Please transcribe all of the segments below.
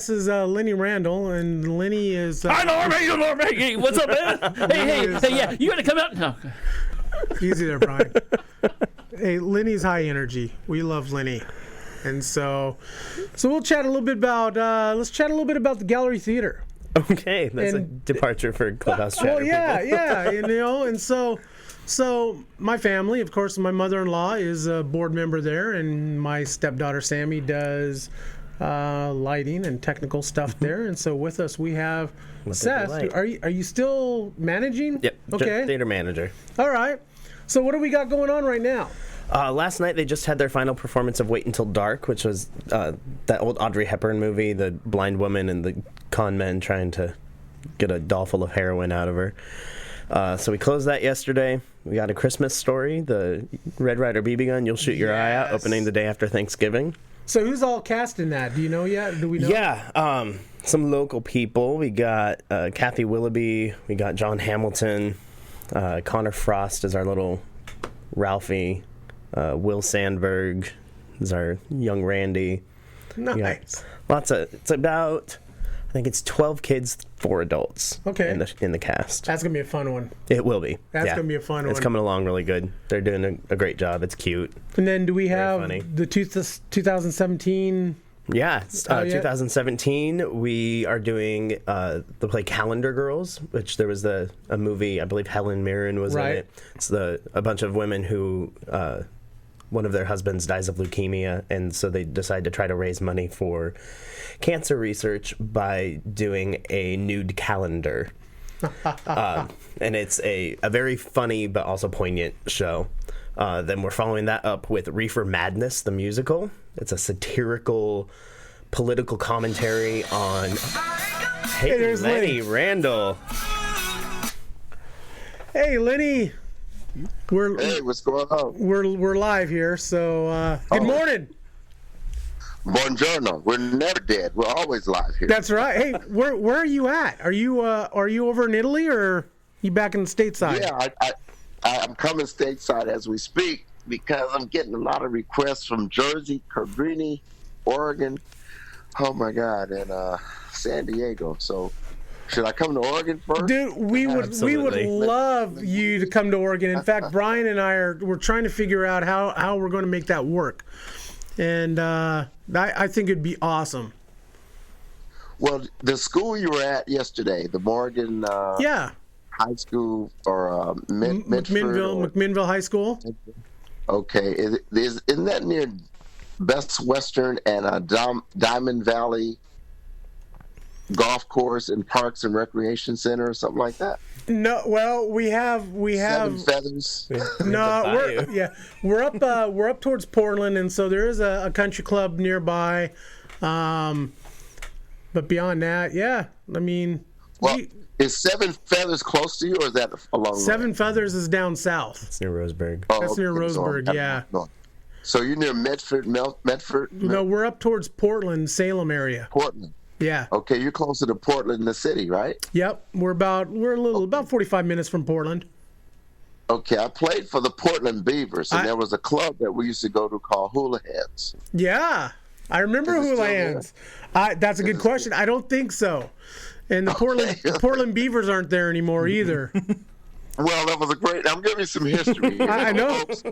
This is Lenny Randle, and Lenny is... Hi, Norm. Hey, what's up, man? Hey, yeah, you got to come out now. Easy there, Brian. Hey, Lenny's high energy. We love Lenny. And so we'll chat a little bit about, the Gallery Theater. Okay, that's a departure for Clubhouse chatter. Well, yeah, and so my family, of course, my mother-in-law is a board member there, and my stepdaughter Sammy does lighting and technical stuff there. And so with us we have Seth. Are you still managing? Yep. Okay. Theater manager. All right. So what do we got going on right now? Last night they just had their final performance of Wait Until Dark, which was that old Audrey Hepburn movie, the blind woman and the con men trying to get a doll full of heroin out of her. So we closed that yesterday. We got A Christmas Story, the Red Ryder BB gun, You'll Shoot Your Eye Out, opening the day after Thanksgiving. So who's all cast in that? Do you know yet? Do we know? Yeah, some local people. We got Kathy Willoughby. We got John Hamilton. Connor Frost is our little Ralphie. Will Sandberg is our young Randy. Nice. It's about, I think it's 12 kids, 4 adults. Okay. In the cast. That's gonna be a fun one. It will be. That's gonna be a fun one. It's coming along really good. They're doing a great job. It's cute. And then do we have the 2017? Yeah, 2017. We are doing the play Calendar Girls, which there was a movie. I believe Helen Mirren was in it. It's a bunch of women who one of their husbands dies of leukemia, and so they decide to try to raise money for cancer research by doing a nude calendar. And it's a very funny but also poignant show. Then we're following that up with Reefer Madness, the musical. It's a satirical political commentary on... Hey, there's Lenny Randle. Hey, Lenny. Hey, what's going on? We're live here, so good morning. Buongiorno. We're never dead. We're always live here. That's right. Hey, where are you at? Are you over in Italy, or you back in the stateside? Yeah, I'm coming stateside as we speak because I'm getting a lot of requests from Jersey, Cabrini, Oregon. Oh my God, and San Diego. So, should I come to Oregon first? Dude, we would love you to come to Oregon. In fact, Brian and we're trying to figure out how we're going to make that work, and I think it'd be awesome. Well, the school you were at yesterday, the Morgan High School or McMinnville High School. Okay, isn't that near Best Western and Diamond Valley Golf Course and Parks and Recreation Center or something like that? No, well, we have Seven Feathers. No, we're up towards Portland, and so there is a country club nearby. But beyond that, I mean, is Seven Feathers close to you, or is that a long way? Seven Feathers is down south. It's near Roseburg. That's near Roseburg, yeah. So you're near Medford? No, we're up towards Portland, Salem area. Portland. Yeah. Okay, you're closer to Portland, the city, right? Yep. We're about 45 minutes from Portland. Okay, I played for the Portland Beavers, and there was a club that we used to go to called Hula Heads. Yeah, I remember Hula Heads. That's a good question. I don't think so. And the Portland Beavers aren't there anymore either. Well, that was a great... I'm giving you some history here. I know. Folks.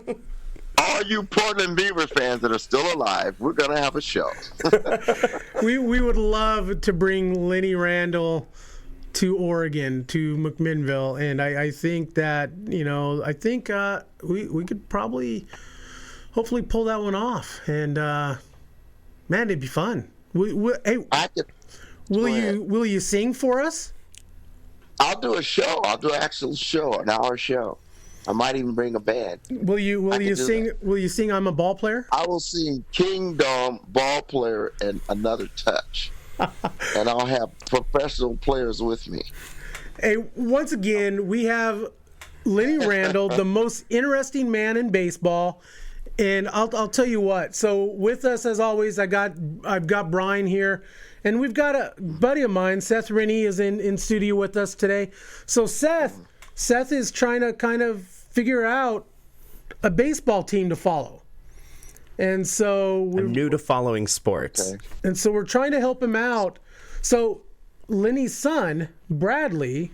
All you Portland Beavers fans that are still alive, we're going to have a show. We would love to bring Lenny Randle to Oregon, to McMinnville, and I think that, we could probably hopefully pull that one off. And, man, it'd be fun. Hey, will you sing for us? I'll do a show. I'll do an actual show, an hour show. I might even bring a band. Will you sing? Will you sing "I'm a Ball Player"? I will sing "Kingdom," "Ball Player," and "Another Touch," and I'll have professional players with me. Hey, once again, we have Lenny Randle, the most interesting man in baseball, and I'll tell you what. So with us, as always, I've got Brian here, and we've got a buddy of mine, Seth Rennie, is in studio with us today. So Seth is trying to kind of figure out a baseball team to follow. And so I'm new to following sports. Okay. And so we're trying to help him out. So Lenny's son, Bradley,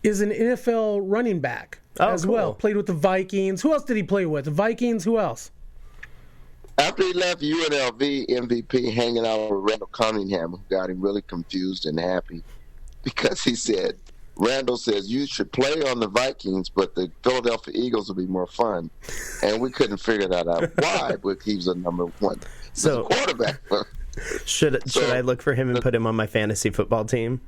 is an NFL running back as well. Cool. Played with the Vikings. Who else did he play with? The Vikings, who else? After he left UNLV, MVP hanging out with Randall Cunningham, who got him really confused and happy because he said, Randall says, you should play on the Vikings, but the Philadelphia Eagles will be more fun. And we couldn't figure that out. Why? But he was a number one. So quarterback. should I look for him and put him on my fantasy football team?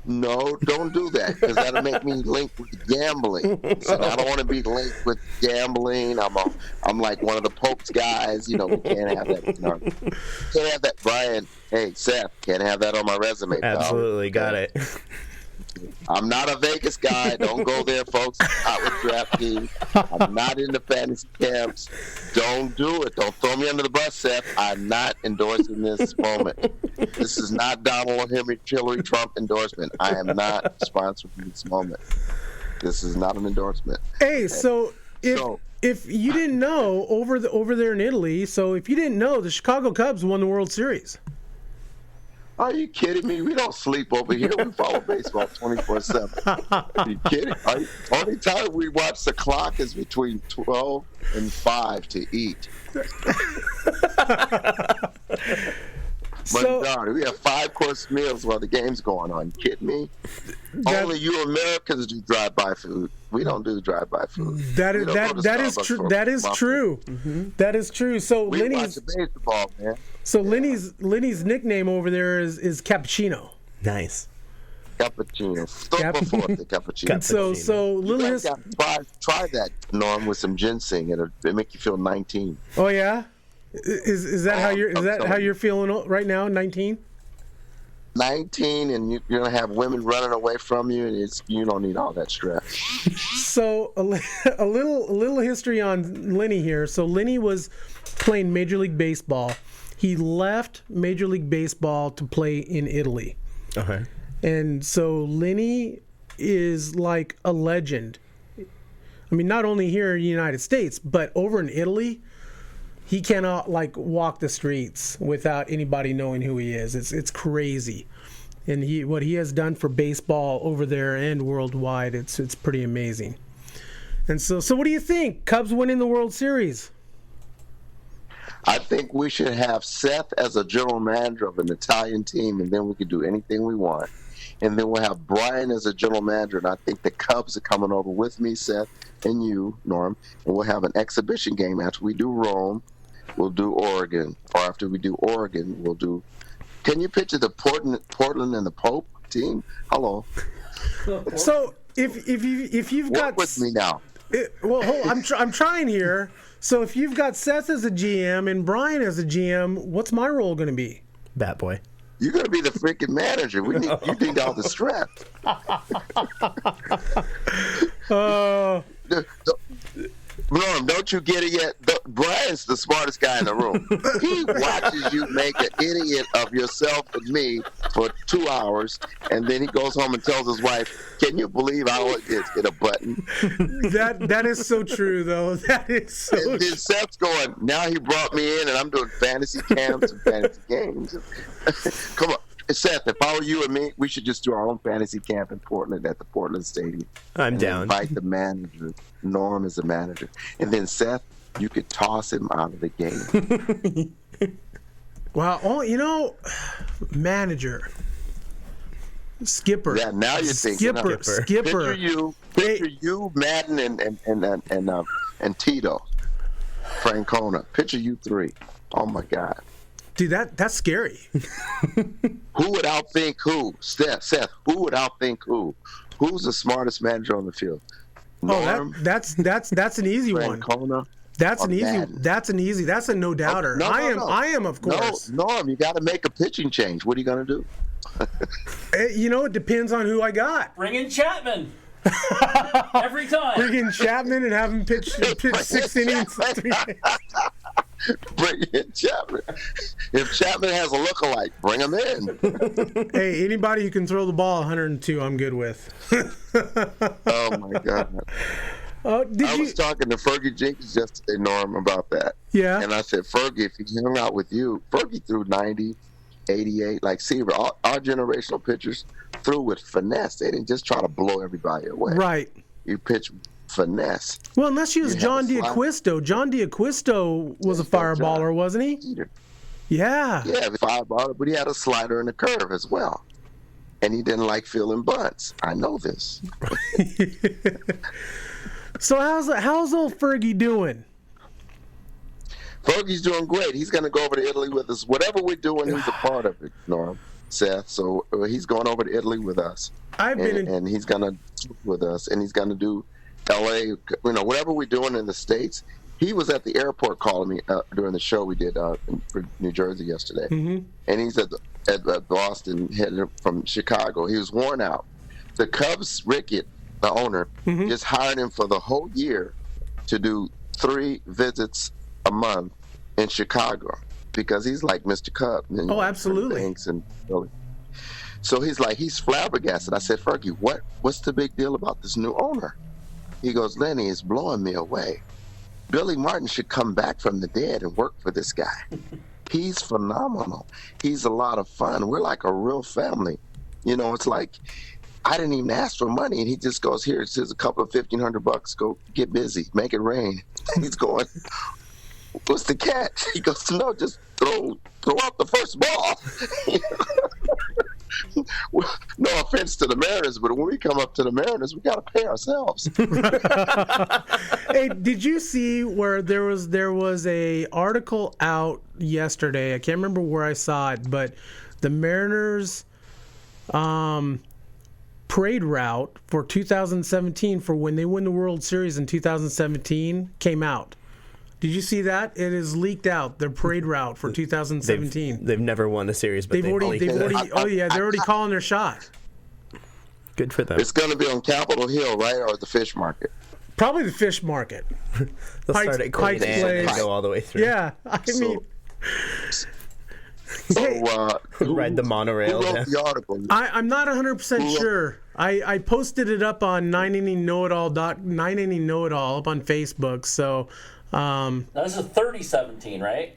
No, don't do that, because that'll make me link with gambling. So I don't want to be linked with gambling. I'm like one of the Pope's guys. We can't have that. Can't have that. Brian, hey, Seth, can't have that on my resume. Absolutely, got it. I'm not a Vegas guy. Don't go there, folks. Not with DraftKings. I'm not in the fantasy camps. Don't do it. Don't throw me under the bus, Seth. I'm not endorsing this moment. This is not Donald Hillary Trump endorsement. I am not sponsoring this moment. This is not an endorsement. Hey, so if you didn't know, over there in Italy, so if you didn't know, the Chicago Cubs won the World Series. Are you kidding me? We don't sleep over here. We follow baseball 24/7. Are you kidding? Only time we watch the clock is between 12 and 5 to eat. So, God, we have 5-course meals while the game's going on. You kidding me? Only you Americans do drive-by food. We don't do drive-by food. That is true. That is true. Mm-hmm. That is true. So we Lenny's watch the baseball, man. So Lenny's nickname over there is Cappuccino. Nice. Cappuccino. Stop before the cappuccino. And so little You guys gotta try that, Norm, with some ginseng. It'll make you feel 19. Oh yeah. Is that how you're feeling right now? 19. 19, and you're gonna have women running away from you, and you don't need all that stress. So a little history on Lenny here. So Lenny was playing Major League Baseball. He left Major League Baseball to play in Italy. Okay. And so Lenny is like a legend. I mean, not only here in the United States, but over in Italy, he cannot walk the streets without anybody knowing who he is. It's crazy. And what he has done for baseball over there and worldwide, it's pretty amazing. And so what do you think? Cubs winning the World Series? I think we should have Seth as a general manager of an Italian team, and then we can do anything we want. And then we'll have Brian as a general manager, and I think the Cubs are coming over with me, Seth, and you, Norm, and we'll have an exhibition game after we do Rome. We'll do Oregon, or after we do Oregon, we'll do. Can you picture the Portland and the Pope team? Hello. So if you've got work with me now. I'm trying here. So if you've got Seth as a GM and Brian as a GM, what's my role going to be? Bat boy. You're going to be the freaking manager. You need all the stress. Norm, don't you get it yet? Brian's the smartest guy in the room. He watches you make an idiot of yourself and me for 2 hours, and then he goes home and tells his wife, "Can you believe I always hit a button?" That is so true, though. That is so true. And then Seth's going, now he brought me in, and I'm doing fantasy camps and fantasy games. Come on. Seth, if I were you and me, we should just do our own fantasy camp in Portland at the Portland Stadium. I'm down. Invite the manager. Norm is the manager. And then Seth, you could toss him out of the game. Well, manager. Skipper. Yeah, now you're thinking. Skipper. Picture you, Madden, and Tito, Francona. Picture you three. Oh my God. Dude, that's scary. Who would outthink who? Seth, who would outthink who? Who's the smartest manager on the field? Norm, that's an easy one. Francona, That's an easy. That's a no doubter. No. I am, of course. No, Norm, you got to make a pitching change. What are you going to do? It depends on who I got. Bring in Chapman. Every time. Bring in Chapman and have him pitch 6 innings. Bring in Chapman. If Chapman has a lookalike, bring him in. Hey, anybody who can throw the ball 102, I'm good with. Oh my God. I was talking to Fergie Jenkins yesterday, Norm, about that. Yeah. And I said, Fergie, if he hung out with you, Fergie threw 90, 88, like Seaver. Our generational pitchers threw with finesse. They didn't just try to blow everybody away. Right. You pitch finesse. Well, unless you was John D'Acquisto. John D'Acquisto was a fireballer, wasn't he? Yeah. Yeah, fireballer, but he had a slider and a curve as well. And he didn't like feeling bunts. I know this. So how's old Fergie doing? Fergie's doing great. He's going to go over to Italy with us. Whatever we're doing, he's a part of it, Norm, Seth. So he's going over to Italy with us. And he's going to with us, and he's going to do L.A. Whatever we're doing in the States. He was at the airport calling me during the show we did in New Jersey yesterday. Mm-hmm. And he's at Boston, headed from Chicago. He was worn out. The Cubs, Rickett, the owner, just hired him for the whole year to do 3 visits a month in Chicago because he's like Mr. Cub. Absolutely. So he's flabbergasted. I said, Fergie, what's the big deal about this new owner? He goes, Lenny, it's blowing me away. Billy Martin should come back from the dead and work for this guy. He's phenomenal. He's a lot of fun. We're like a real family. It's like I didn't even ask for money, and he just goes, here's a couple of $1,500. Go get busy, make it rain. He's going, what's the catch? He goes, no, just throw out the first ball. Well, no offense to the Mariners, but when we come up to the Mariners, we got to pay ourselves. Hey, did you see where there was a article out yesterday? I can't remember where I saw it, but the Mariners parade route for 2017 for when they win the World Series in 2017 came out. Did you see that? It is leaked out, their parade route for 2017. They've never won a series, but they're already calling their shot. Good for them. It's going to be on Capitol Hill, right, or the Fish Market? Probably the Fish Market. They'll start at Queen Anne and go all the way through. Yeah, ride the monorail. Who wrote the article? I'm not 100% sure. I posted it up on 9inning Know-It-All up on Facebook, so... Now, this is 3017, right?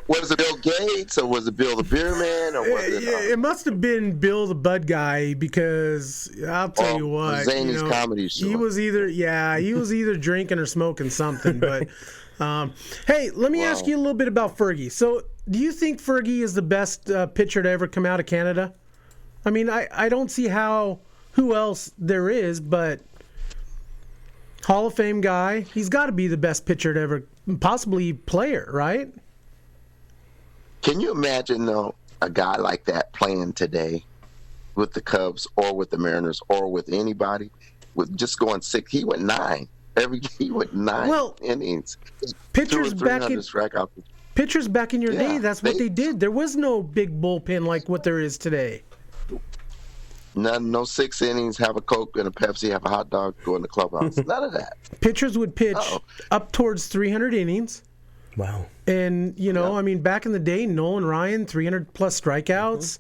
Was it Bill Gates or was it Bill the Beer Man or was it? It must have been Bill the Bud Guy because I'll tell you what, Zany's comedy show. He was either drinking or smoking something. But hey, let me ask you a little bit about Fergie. So, do you think Fergie is the best pitcher to ever come out of Canada? I mean, I don't see who else there is, but Hall of Fame guy. He's got to be the best pitcher to ever, possibly player, right? Can you imagine, though, a guy like that playing today with the Cubs or with the Mariners or with anybody, with just going 6? He went 9. He went 9 innings. Pitchers back in your day, that's what they did. There was no big bullpen like what there is today. No 6 innings, have a Coke and a Pepsi, have a hot dog, go in the clubhouse. None of that. Pitchers would pitch up towards 300 innings. Wow. And, I mean, back in the day, Nolan Ryan, 300-plus strikeouts.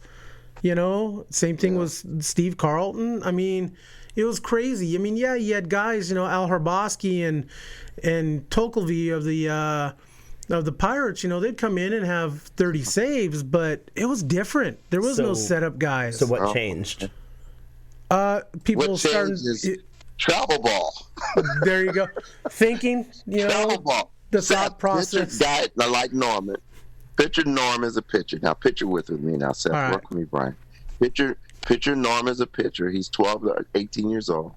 Mm-hmm. Same thing was Steve Carlton. I mean, it was crazy. I mean, you had guys, Al Hrabosky and Tolkevy of the Pirates, they'd come in and have 30 saves, but it was different. There was no setup guys. So what changed? People started travel ball. There you go. Thinking, travel ball. The thought process. Pitcher guy like Norman. Pitcher Norm is a pitcher. Now pitcher with me now, Seth. Right. Work with me, Brian. Pitcher Norm is a pitcher. He's 12 or 18 years old.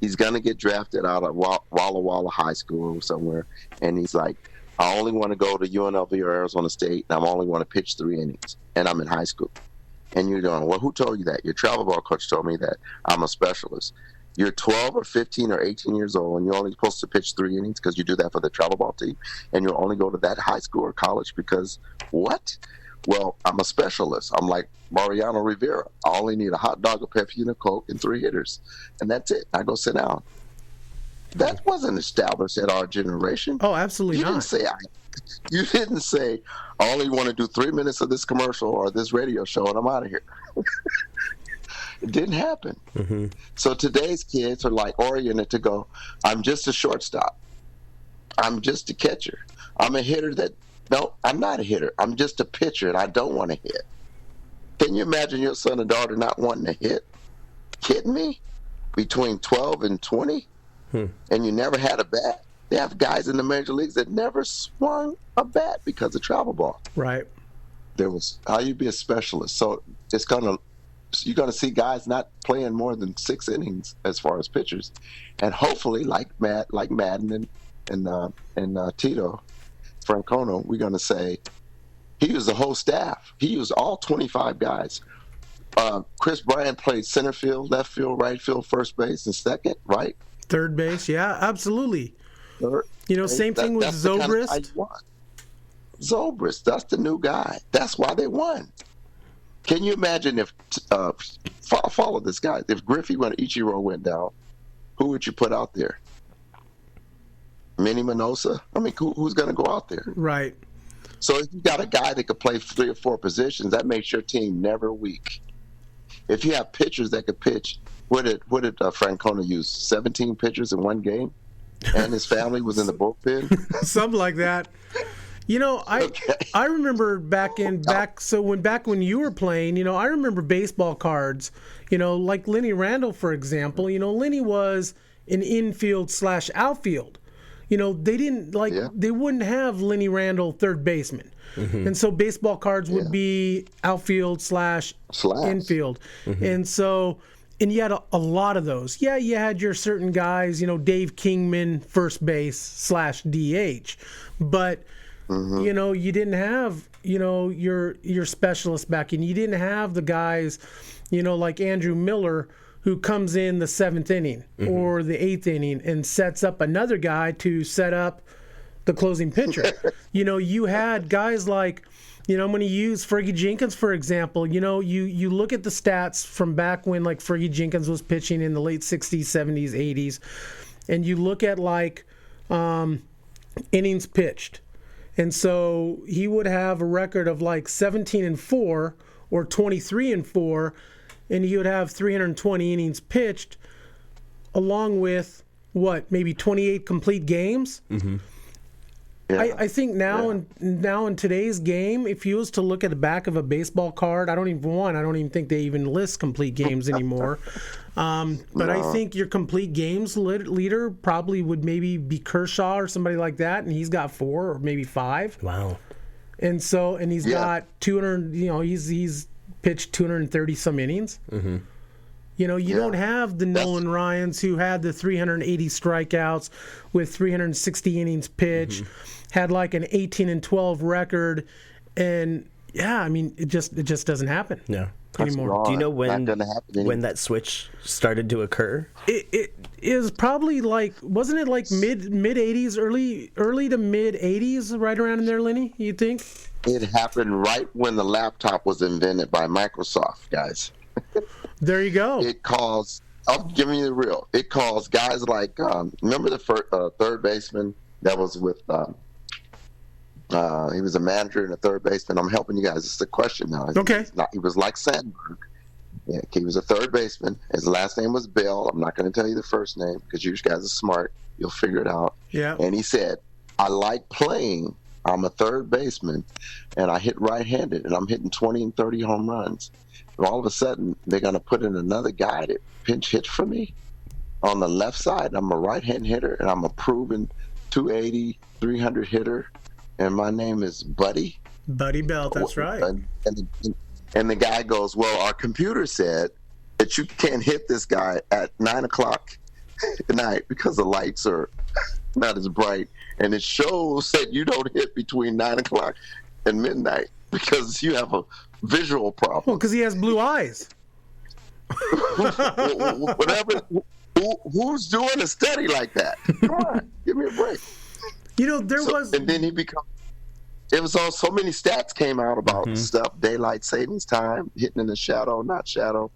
He's gonna get drafted out of Walla Walla High School or somewhere, and he's like, I only want to go to UNLV or Arizona State, and I only want to pitch 3 innings, and I'm in high school. And you're going, well, who told you that? Your travel ball coach told me that. I'm a specialist. You're 12 or 15 or 18 years old, and you're only supposed to pitch 3 innings because you do that for the travel ball team, and you'll only go to that high school or college because what? Well, I'm a specialist. I'm like Mariano Rivera. I only need a hot dog, a Pepsi, and a Coke, and 3 hitters, and that's it. I go sit down. That wasn't established at our generation. Oh, absolutely not. You didn't say, I only want to do 3 minutes of this commercial or this radio show, and I'm out of here. It didn't happen. Mm-hmm. So today's kids are like oriented to go, I'm just a shortstop. I'm just a catcher. I'm a hitter no, I'm not a hitter. I'm just a pitcher, and I don't want to hit. Can you imagine your son or daughter not wanting to hit? Kidding me? Between 12 and 20? And you never had a bat? They have guys in the major leagues that never swung a bat because of travel ball. Right. There was how you be a specialist. So you're gonna see guys not playing more than 6 innings as far as pitchers, and hopefully like Madden and Tito Francona, we're gonna say he used the whole staff. He used all 25 guys. Chris Bryant played center field, left field, right field, first base, and second, right? Third base, yeah, absolutely. Third. Same thing with Zobrist. Kind of Zobrist, that's the new guy. That's why they won. Can you imagine if follow this guy? If Griffey when Ichiro went down, who would you put out there? Manny Minosa? I mean, who's going to go out there? Right. So if you got a guy that could play 3 or 4 positions, that makes your team never weak. If you have pitchers that could pitch, what did Francona use? 17 pitchers in one game, and his family was in the bullpen. Something like that. I remember back when you were playing, I remember baseball cards, like Lenny Randle, for example. Lenny was an infield / outfield. They didn't they wouldn't have Lenny Randle third baseman. Mm-hmm. And so baseball cards would be outfield / infield. Mm-hmm. And so, and you had a lot of those. Yeah, you had your certain guys, Dave Kingman, first base / DH. But, you didn't have, your specialist back in. You didn't have the guys, like Andrew Miller, who comes in the 7th inning or the 8th inning and sets up another guy to set up the closing pitcher. You had guys like, I'm going to use Fergie Jenkins, for example. You look at the stats from back when like Fergie Jenkins was pitching in the late 60s, 70s, 80s, and you look at like innings pitched. And so he would have a record of like 17-4 or 23-4, and he would have 320 innings pitched, along with maybe 28 complete games. Mm-hmm. Yeah. I think now in today's game, if you was to look at the back of a baseball card, I don't even think they even list complete games anymore. But I think your complete games leader probably would maybe be Kershaw or somebody like that, and he's got 4 or maybe 5. Wow. And he's got 200. He's pitched 230 some innings. Mm-hmm. You don't have the Nolan Ryans who had the 380 strikeouts with 360 innings pitched, had like an 18-12 record, and it just doesn't happen. Anymore. Do you know when that switch started to occur? It is probably wasn't it like mid 80s, early to mid 80s, right around in there, Lenny? You think? It happened right when the laptop was invented by Microsoft, guys. There you go. I'm giving you the real. It calls guys like, remember the third baseman that was with, he was a manager and a third baseman. I'm helping you guys. It's a question now. Okay. He was like Sandberg. Yeah, he was a third baseman. His last name was Bill. I'm not going to tell you the first name because you guys are smart. You'll figure it out. Yeah. And he said, I like playing. I'm a third baseman, and I hit right-handed, and I'm hitting 20 and 30 home runs. And all of a sudden, they're going to put in another guy to pinch hit for me on the left side. I'm a right-hand hitter, and I'm a proven 280, 300 hitter, and my name is Buddy. Buddy Belt, that's right. And the guy goes, well, our computer said that you can't hit this guy at 9 o'clock at night because the lights are not as bright. And it shows that you don't hit between 9 o'clock and midnight because you have a visual problem. Well, because he has blue eyes. Whatever. Who's doing a study like that? Come on, give me a break. And then it was all so many stats came out about stuff, daylight savings time, hitting in the shadow, not shadow.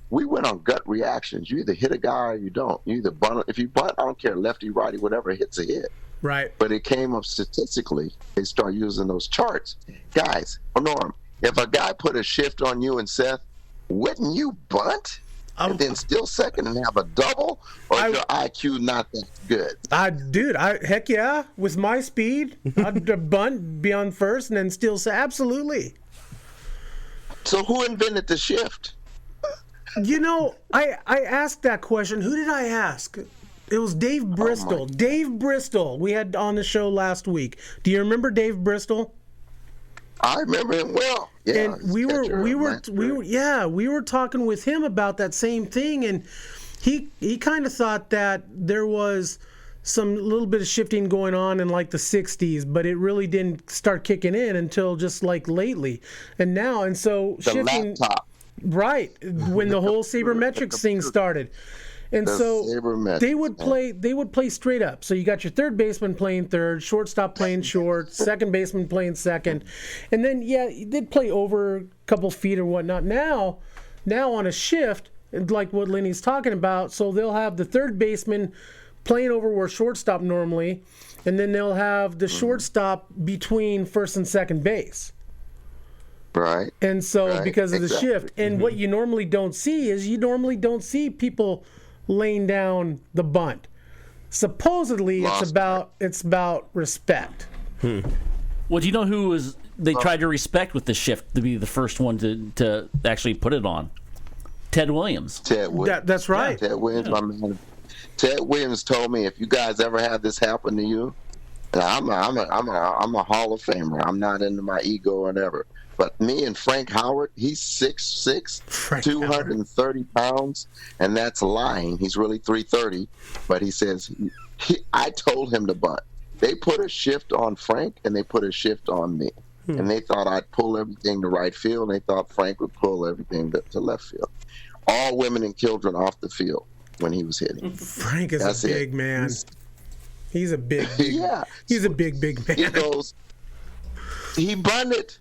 We went on gut reactions. You either hit a guy or you don't. You either bunt. If you bunt, I don't care, lefty, righty, whatever, hits a hit. Right. But it came up statistically. They start using those charts. Guys, Norm, if a guy put a shift on you and Seth, wouldn't you bunt? and then still second and have a double, or is your IQ not that good? Heck yeah, with my speed, I'd bunt, be on first, and then still say absolutely. So who invented the shift? You know, I asked that question. Who did I ask? It was Dave Bristol. Dave Bristol. We had on the show last week. Do you remember Dave Bristol? I remember him well. Yeah, and we were talking with him about that same thing, and he kind of thought that there was some little bit of shifting going on in like the 60s, but it really didn't start kicking in until just like lately. And so the shifting laptop. Right, when the whole sabermetrics thing started. And so they would play straight up. So you got your third baseman playing third, shortstop playing short, second baseman playing second. And then you did play over a couple feet or whatnot. Now on a shift, like what Lenny's talking about, so they'll have the third baseman playing over where shortstop normally, and then they'll have the shortstop between first and second base. Right. And so because of the shift, and what you normally don't see is people laying down the bunt. Supposedly it's about respect. Well, do you know who they tried to respect with the shift to be the first one to actually put it on? Ted Williams. That's right. Ted Williams, my man. Ted Williams told me, if you guys ever have this happen to you, and I'm a Hall of Famer. I'm not into my ego or whatever. But me and Frank Howard, he's 6'6", 230 pounds, and that's lying. He's really 330, but he says I told him to bunt. They put a shift on Frank, and they put a shift on me. And they thought I'd pull everything to right field, and they thought Frank would pull everything to left field. All women and children off the field when he was hitting. Frank is a big man. He's a big yeah. He's a big man. He bunted.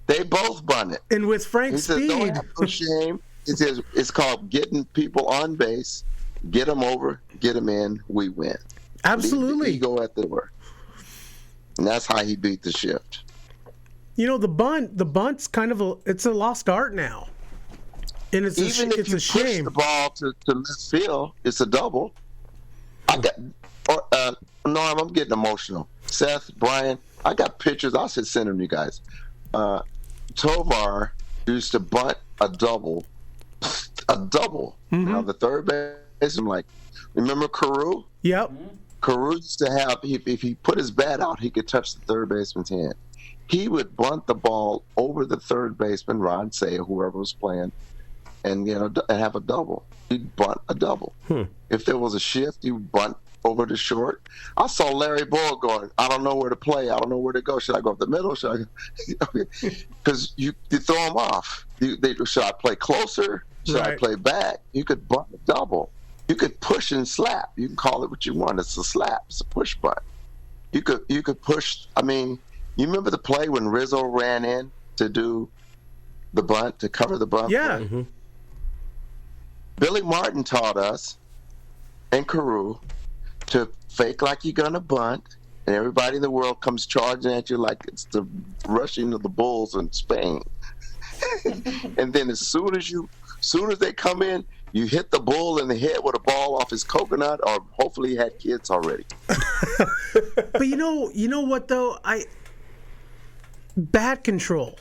They both bunted. And with Frank's speed. He says, don't have no shame. He says, it's called getting people on base, get them over, get them in, we win. Absolutely. Leave the ego at the door. And that's how he beat the shift. You know, the bunt's kind of it's a lost art now. And it's a shame. Even if you push the ball to left field, it's a double. Norm, I'm getting emotional. Seth, Brian, I got pictures. I'll send them to you guys. Tovar used to bunt a double. Now the third base, I'm like, remember Carew? Yep. Carew used to have, if he put his bat out, he could touch the third baseman's hand. He would bunt the ball over the third baseman, Ron Say, whoever was playing, and have a double. He'd bunt a double. If there was a shift, he would bunt over the short. I saw Larry Boyle going, I don't know where to play. I don't know where to go. Should I go up the middle? Should I? Because you throw him off. Should I play closer? Should I play back? You could bunt a double. You could push and slap. You can call it what you want. It's a slap. It's a push bunt. You could push. I mean, you remember the play when Rizzo ran in to do the bunt, to cover the bunt? Yeah. Mm-hmm. Billy Martin taught us, and Carew, to fake like you're gonna bunt, and everybody in the world comes charging at you like it's the rushing of the bulls in Spain. And then as soon as they come in, you hit the bull in the head with a ball off his coconut, or hopefully he had kids already. But you know what though? Bat control.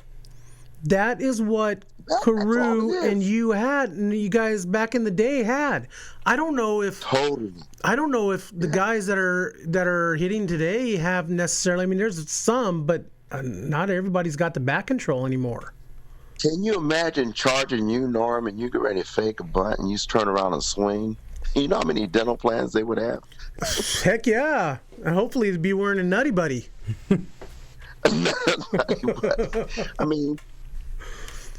That is what Carew and you guys back in the day had. I don't know if the guys that are hitting today have necessarily. I mean, there's some, but not everybody's got the bat control anymore. Can you imagine charging you, Norm, and you get ready to fake a bunt and you just turn around and swing? You know how many dental plans they would have? Heck yeah. And hopefully they'd be wearing a Nutty Buddy. I mean,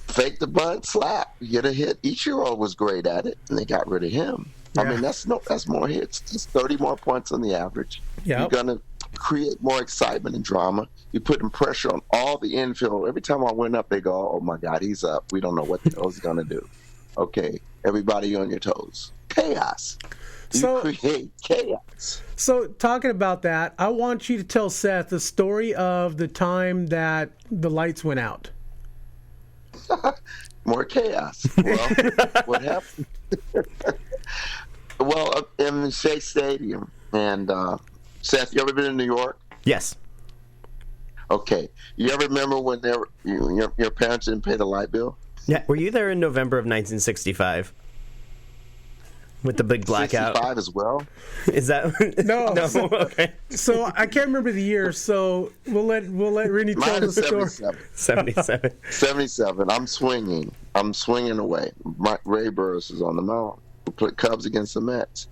fake the bunt, slap, you get a hit. Ichiro was great at it, and they got rid of him. Yeah. I mean, that's more hits. That's 30 more points on the average. Yep. You're gonna create more excitement and drama. You're putting pressure on all the infield. Every time I went up, they go, "Oh my God, he's up. We don't know what the hell he's gonna do." Okay, everybody on your toes. Chaos. You create chaos. So talking about that, I want you to tell Seth the story of the time that the lights went out. More chaos. Well, what happened? Well, in Shea Stadium, and Seth, you ever been in New York? Yes. Okay. You ever remember when your parents didn't pay the light bill? Yeah. Were you there in November of 1965? With the big blackout? 65 as well? Is that... No. No? Okay. So I can't remember the year, so we'll let Rennie tell Mine the is story. 77. 77. I'm swinging away. Ray Burris is on the mound. We put Cubs against the Mets.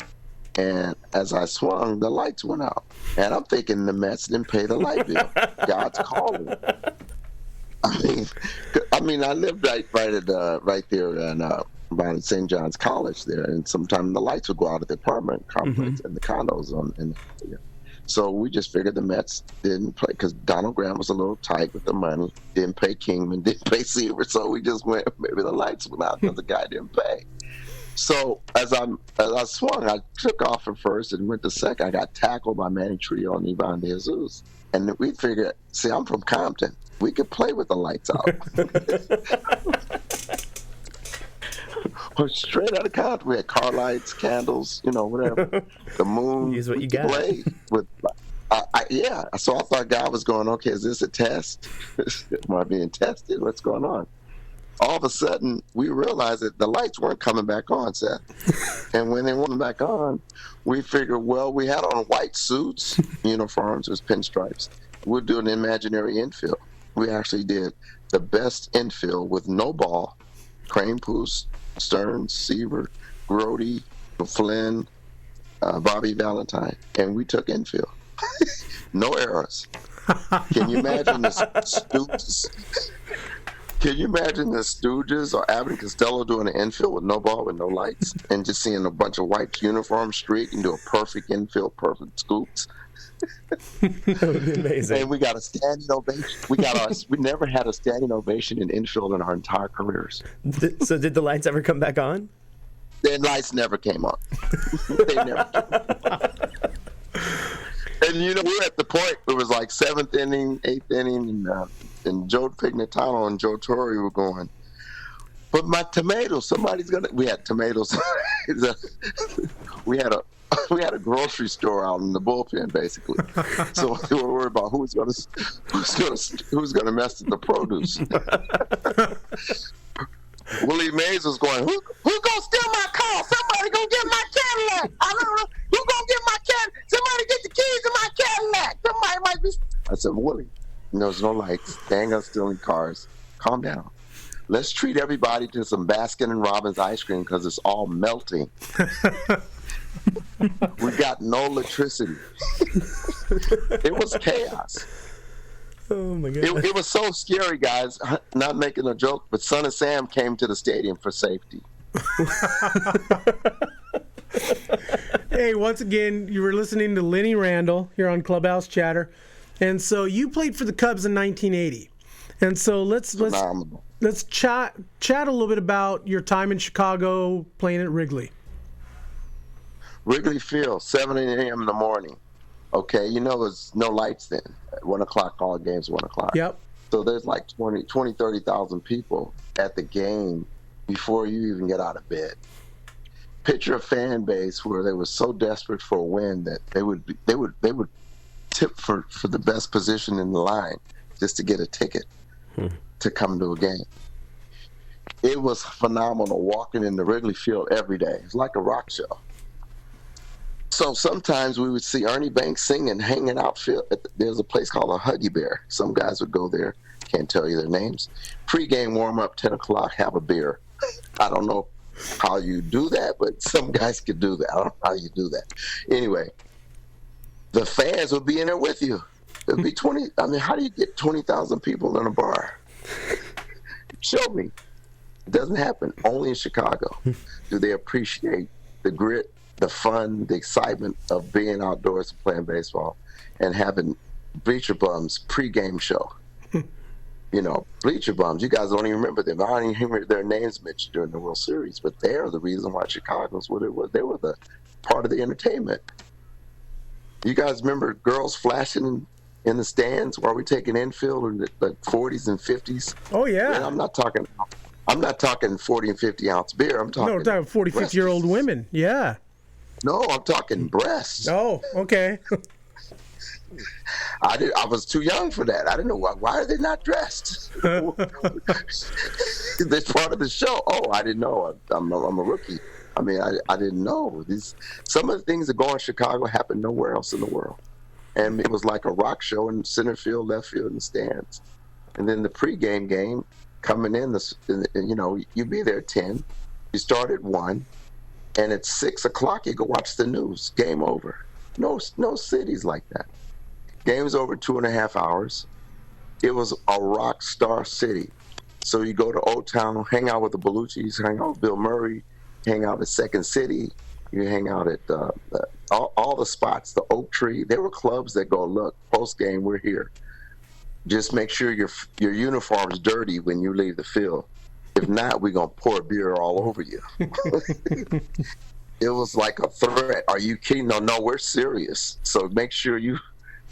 And as I swung, the lights went out. And I'm thinking the Mets didn't pay the light bill. God's calling. I mean, I lived right there in by St. John's College there, and sometimes the lights would go out at the apartment complex and the condos So we just figured the Mets didn't play because Donald Graham was a little tight with the money, didn't pay Kingman, didn't pay Seaver, so we just went, maybe the lights went out because the guy didn't pay. So as I swung, I took off at first and went to second. I got tackled by Manny Trio and Ivan De Jesus. And we figured, see, I'm from Compton. We could play with the lights out. Or straight out of Compton. We had car lights, candles, whatever. The moon. Use what you got. Play with, yeah. So I thought God was going, okay, is this a test? Am I being tested? What's going on? All of a sudden, we realized that the lights weren't coming back on, Seth. And when they weren't back on, we figured, well, we had on white suits, uniforms, with pinstripes. We'll do an imaginary infield. We actually did the best infield with no ball. Crane Poose, Stearns, Seaver, Grody, Flynn, Bobby Valentine. And we took infield. No errors. Can you imagine the Stooges? Can you imagine the Stooges or Abbott and Costello doing an infield with no ball, with no lights, and just seeing a bunch of white uniforms streak and do a perfect infield, perfect scoops? That would be amazing. And we got a standing ovation. We never had a standing ovation in infield in our entire careers. So did the lights ever come back on? The lights never came on. They never came on. And we were at the point, it was like 7th inning, 8th inning, and Joe Pignatano and Joe Torre were going, but my tomatoes, we had tomatoes. We had a grocery store out in the bullpen, basically. So we were worried about who's gonna mess with the produce. Willie Mays was going, who gonna steal my car? Somebody gonna get my Cadillac. I don't know. Who gonna get my Cadillac? Somebody get the keys to my Cadillac. Somebody might be. I said, Willie, there's no lights. They ain't gonna steal any cars. Calm down. Let's treat everybody to some Baskin and Robbins ice cream because it's all melting. We got no electricity. It was chaos. Oh my God. It was so scary, guys. Not making a joke, but Son of Sam came to the stadium for safety. Hey, once again, you were listening to Lenny Randle here on Clubhouse Chatter, and so you played for the Cubs in 1980, and so let's chat a little bit about your time in Chicago playing at Wrigley. Wrigley Field, 7 a.m. in the morning. Okay, there's no lights then. At 1 o'clock, all games 1 o'clock. Yep. So there's like 30,000 people at the game before you even get out of bed. Picture a fan base where they were so desperate for a win that they would tip for the best position in the line just to get a ticket to come to a game. It was phenomenal walking in the Wrigley Field every day. It's like a rock show. So sometimes we would see Ernie Banks singing, hanging out. There's a place called a Huggy Bear. Some guys would go there. Can't tell you their names. Pre-game warm-up, 10 o'clock, have a beer. I don't know how you do that, but some guys could do that. I don't know how you do that. Anyway, the fans would be in there with you. It would be 20. I mean, how do you get 20,000 people in a bar? Show me. It doesn't happen. Only in Chicago do they appreciate the grit, the fun, the excitement of being outdoors and playing baseball and having Bleacher Bums pregame show. Bleacher Bums, you guys don't even remember them. I don't even hear their names mentioned during the World Series, but they're the reason why Chicago's what it was. They were the part of the entertainment. You guys remember girls flashing in the stands while we're taking infield in the 40s and 50s? Oh, yeah. And I'm not talking I'm not talking 40 and 50 ounce beer. I'm talking. No, we're talking 40, 50-year-old women. Yeah. No, I'm talking breasts. Oh, okay. I was too young for that. I didn't know why are they not dressed. That's part of the show. Oh, I didn't know. I'm a rookie. I mean, I didn't know some of the things that go in Chicago happen nowhere else in the world. And it was like a rock show in center field, left field, and stands. And then the pregame game coming in, you be there at 10. You start at 1. And at 6 o'clock, you go watch the news. Game over. No cities like that. Game's over 2.5 hours. It was a rock star city. So you go to Old Town, hang out with the Belushis, hang out with Bill Murray, hang out at Second City. You hang out at all the spots, the Oak Tree. There were clubs that go, look, post game, we're here. Just make sure your uniform's dirty when you leave the field. If not, we're gonna pour beer all over you. It was like a threat. Are you kidding? No, we're serious. So make sure you.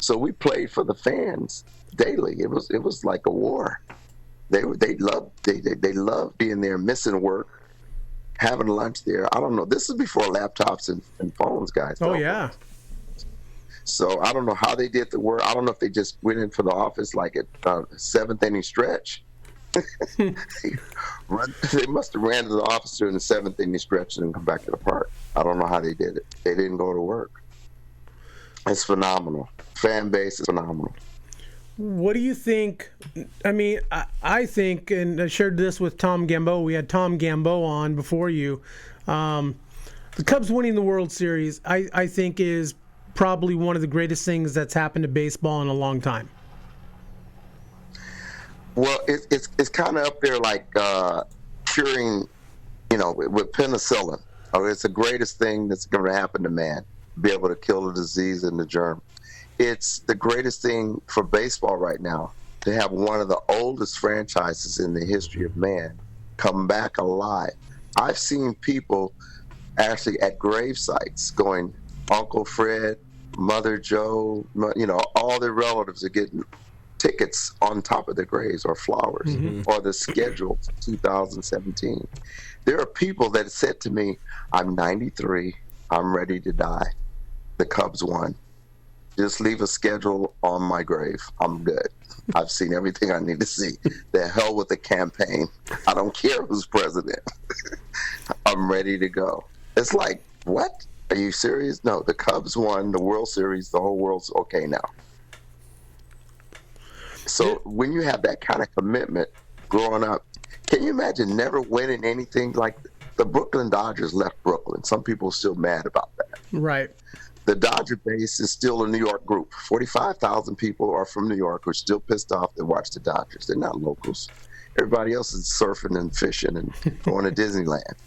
So we played for the fans daily. It was like a war. They loved being there, missing work, having lunch there. I don't know. This is before laptops and phones, guys. Oh, yeah. So I don't know how they did the work. I don't know if they just went into the office like at 7th inning stretch. They must have ran to the office during the 7th inning stretch and then come back to the park. I don't know how they did it. They didn't go to work. It's phenomenal. Fan base is phenomenal. What do you think? I mean, I think, and I shared this with Tom Gambo. We had Tom Gambo on before you. The Cubs winning the World Series, I think, is probably one of the greatest things that's happened to baseball in a long time. Well, it's kind of up there like curing, with penicillin. It's the greatest thing that's going to happen to man, be able to kill the disease and the germ. It's the greatest thing for baseball right now to have one of the oldest franchises in the history of man come back alive. I've seen people actually at grave sites going, Uncle Fred, Mother Joe, all their relatives are getting tickets on top of their graves or flowers or the schedule for 2017. There are people that said to me, I'm 93, I'm ready to die. The Cubs won. Just leave a schedule on my grave. I'm good. I've seen everything I need to see. The hell with the campaign. I don't care who's president. I'm ready to go. It's like, what? Are you serious? No, the Cubs won the World Series. The whole world's okay now. So when you have that kind of commitment growing up, can you imagine never winning anything? Like the Brooklyn Dodgers left Brooklyn. Some people are still mad about that. Right. The Dodger base is still a New York group. 45,000 people are from New York who are still pissed off they watch the Dodgers. They're not locals. Everybody else is surfing and fishing and going to Disneyland.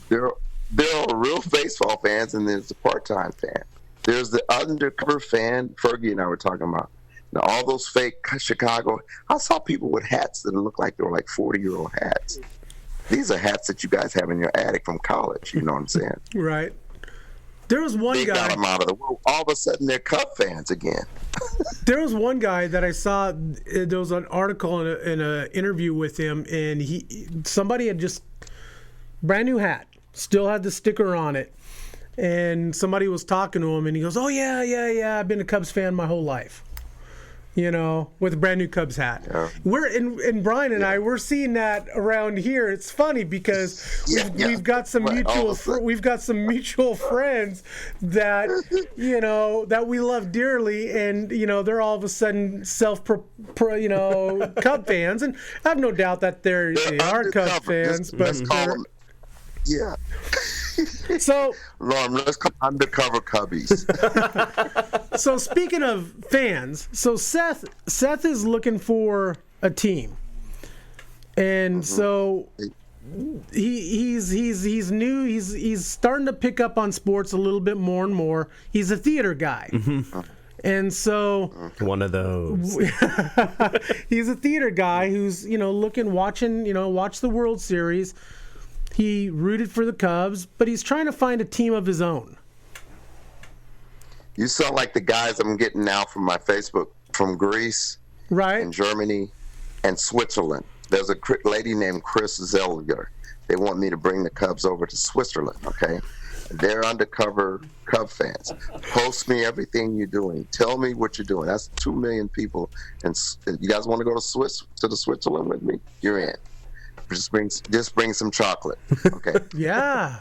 There are real baseball fans, and there's the part-time fan. There's the undercover fan. Fergie and I were talking about. Now, all those fake Chicago, I saw people with hats that look like they were like 40-year-old hats. These are hats that you guys have in your attic from college. You know what I'm saying? Right. There was one they guy. Got them out of the world. All of a sudden, they're Cub fans again. There was one guy that I saw. There was an article in an interview with him, and somebody had just brand new hat, still had the sticker on it, and somebody was talking to him, and he goes, "Oh yeah, I've been a Cubs fan my whole life." With a brand new Cubs hat. Yeah. And Brian and I, we're seeing that around here. It's funny because we've got some mutual friends that that we love dearly, and they're all of a sudden Cub fans, and I have no doubt that they are Cub fans, but yeah. So, Norm, let's call undercover Cubbies. So speaking of fans, so Seth is looking for a team, and so he's new. He's starting to pick up on sports a little bit more and more. He's a theater guy. And so one of those. He's a theater guy who's watch the World Series. He rooted for the Cubs, but he's trying to find a team of his own. You sound like the guys I'm getting now from my Facebook from Greece, right, and Germany, and Switzerland. there's a lady named Chris Zellger. They want me to bring the Cubs over to Switzerland, okay? They're undercover Cub fans. Post me everything you're doing. Tell me what you're doing. That's 2 million people. And you guys want to go to Switzerland with me? You're in. Just bring some chocolate, okay? Yeah.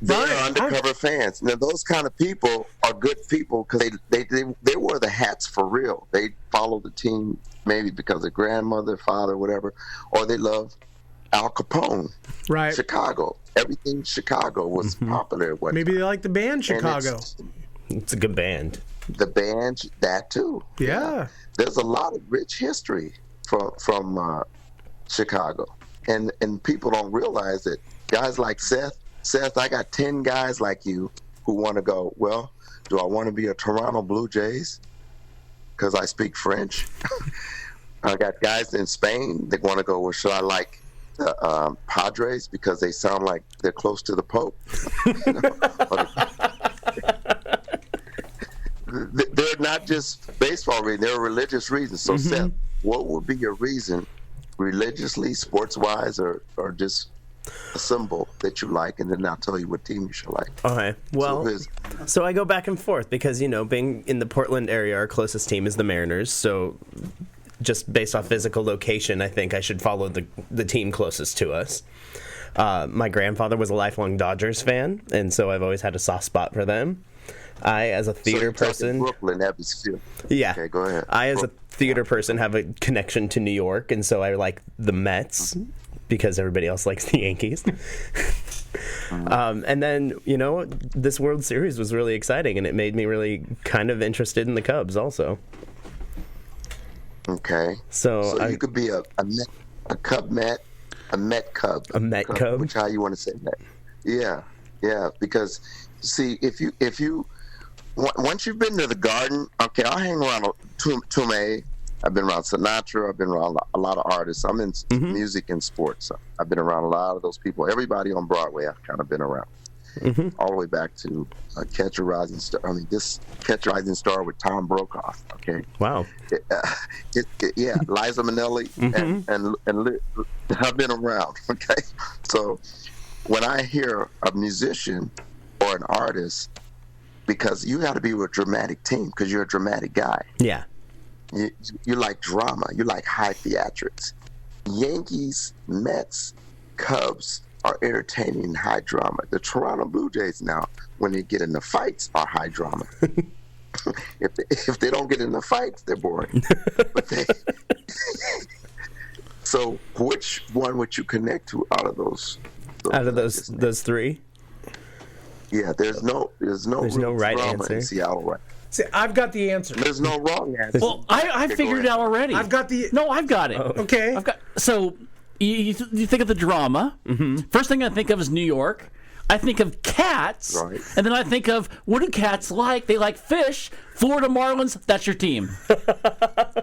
They're undercover fans. Now, those kind of people are good people because they wear the hats for real. They follow the team maybe because of grandmother, father, whatever, or they love Al Capone. Right. Chicago. Everything Chicago was popular at one Maybe time. they like the band Chicago. It's a good band. The band, that too. Yeah. There's a lot of rich history from Chicago. And people don't realize that guys like Seth, I got 10 guys like you who want to go, well, do I want to be a Toronto Blue Jays? Because I speak French. I got guys in Spain that want to go, well, should I like the Padres because they sound like they're close to the Pope? They're not just baseball reasons, they're religious reasons. So, Seth, what would be your reason, religiously, sports-wise, or just a symbol that you like, and then I'll tell you what team you should like. Okay. Well, so I go back and forth because, being in the Portland area, our closest team is the Mariners. So just based off physical location, I think I should follow the team closest to us. My grandfather was a lifelong Dodgers fan, and so I've always had a soft spot for them. I, as a theater person, Brooklyn, Evansville. Yeah. Okay, go ahead. I, as a theater person, have a connection to New York, and so I like the Mets because everybody else likes the Yankees. And then, this World Series was really exciting, and it made me really kind of interested in the Cubs also. Okay. So you could be a Cub Met, a Met Cub. A Met Cub? Which how you want to say that. Yeah. Because, see, if you once you've been to the Garden, okay, I'll hang around Tomei. I've been around Sinatra. I've been around a lot of artists. I'm in music and sports. So I've been around a lot of those people. Everybody on Broadway I've kind of been around. All the way back to Catch a Rising Star. I mean, this Catch a Rising Star with Tom Brokaw. Okay. Wow. Yeah, Liza Minnelli and I've been around. Okay. So when I hear a musician or an artist, because you got to be with a dramatic team because you're a dramatic guy. Yeah. You like drama. You like high theatrics. Yankees, Mets, Cubs are entertaining and high drama. The Toronto Blue Jays now, when they get in the fights, are high drama. If they don't get in the fights, they're boring. So which one would you connect to out of those? Out of those three? Yeah, there's no right drama answer in Seattle, right? See, I've got the answer. There's no wrong answer. Well, I figured it out already. I've got the... No, I've got it. Okay. So you think of the drama. First thing I think of is New York. I think of cats. Right. And then I think of, what do cats like? They like fish. Florida Marlins, that's your team.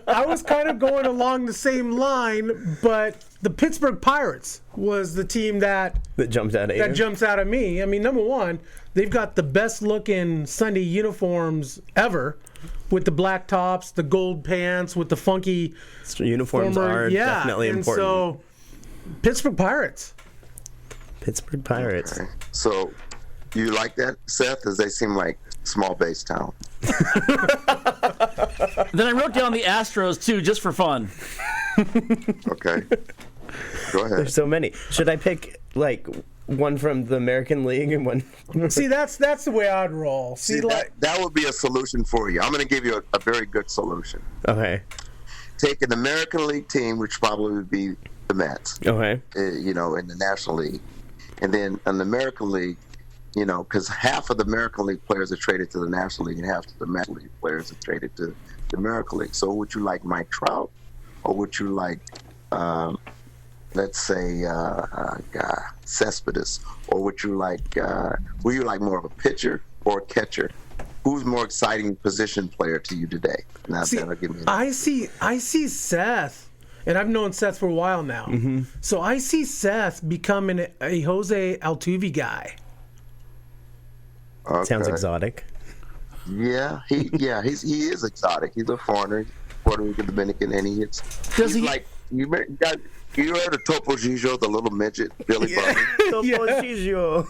I was kind of going along the same line, but the Pittsburgh Pirates was the team that jumps out at you. That jumps out at me. I mean, number one, they've got the best looking Sunday uniforms ever, with the black tops, the gold pants, with the funky uniforms are definitely important. So Pittsburgh Pirates. Pittsburgh Pirates. Okay. So you like that, Seth? As they seem like small base town. Then I wrote down the Astros too, just for fun. Okay. Go ahead. There's so many. Should I pick like one from the American League and one? See, that's the way I'd roll. See, that would be a solution for you. I'm going to give you a very good solution. Okay. Take an American League team, which probably would be the Mets. Okay. In the National League, and then an American League. Because half of the American League players are traded to the National League, and half of the National League players are traded to the American League. So would you like Mike Trout, or would you like, let's say, Cespedes, or would you like more of a pitcher or a catcher? Who's more exciting position player to you today? Now, that'll give me I see Seth, and I've known Seth for a while now. So I see Seth becoming a Jose Altuve guy. Okay. Sounds exotic. Yeah, he is exotic. He's a foreigner, Puerto Rican, Dominican, and he's You heard of Topo Gigio, the little midget, Billy Butler? Topo Gigio.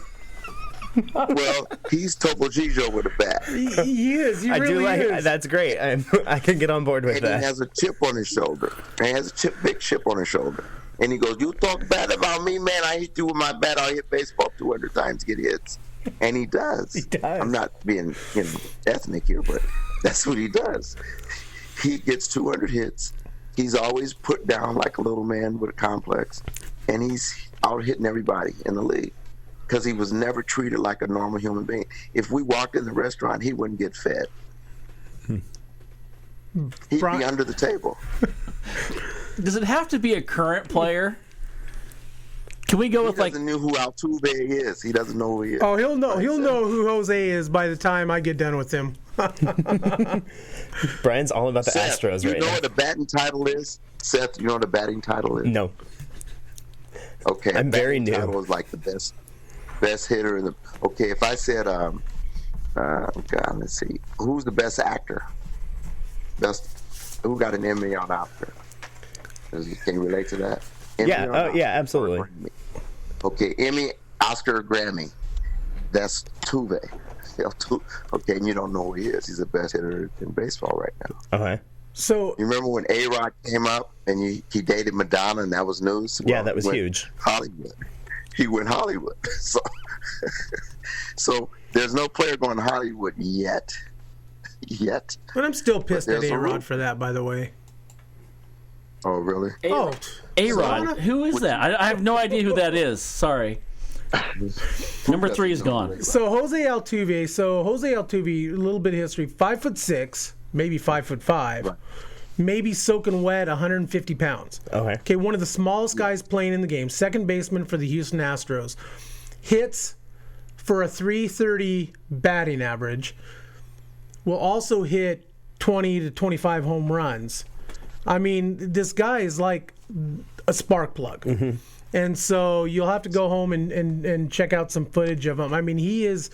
Well, he's Topo Gigio with a bat. He is. He I really do like is. that's great. I can get on board with And that. he has a chip on his shoulder. And he has a big chip on his shoulder. And he goes, "You talk bad about me, man. I hit you with my bat. I'll hit baseball 200 times, get hits." And he does. He does. I'm not being ethnic here, but that's what he does. He gets 200 hits. He's always put down like a little man with a complex. And he's out hitting everybody in the league because he was never treated like a normal human being. If we walked in the restaurant, he wouldn't get fed. He'd be under the table. Does it have to be a current player? Can we go with He doesn't know who Altuve is. He doesn't know who he is. Oh, he'll know. He'll know who Jose is by the time I get done with him. Brian's all about the Seth, Astros you right know now. what the batting title is? Seth, you know what the batting title is? No, Okay. I'm very batting new. Title is like the best hitter in the. Okay, if I said, God, let's see, who's the best actor? Who got an Emmy on Oscar? Can you relate to that? Emmy yeah, or oh not? yeah, absolutely. Okay, Emmy, Oscar, Grammy. That's Tuve. Okay, and you don't know who he is. He's the best hitter in baseball right now. Okay. So You remember when A-Rod came up and he dated Madonna and that was news? Yeah, Well, that was he went huge. Hollywood. He went Hollywood. So there's no player going to Hollywood yet. but I'm still pissed at there's a rule. A-Rod for that, by the way. Oh, really? Oh, A-Rod. Who is that? I have no idea who that is. Sorry. Number 3 is gone. so Jose Altuve, a little bit of history. 5'6", maybe 5'5", Right. maybe soaking wet, 150 pounds. Okay. Okay, one of the smallest guys playing in the game. Second baseman for the Houston Astros. Hits for a 330 batting average. Will also hit 20 to 25 home runs. I mean, this guy is like a spark plug. Mm-hmm. And so you'll have to go home and check out some footage of him. I mean, he is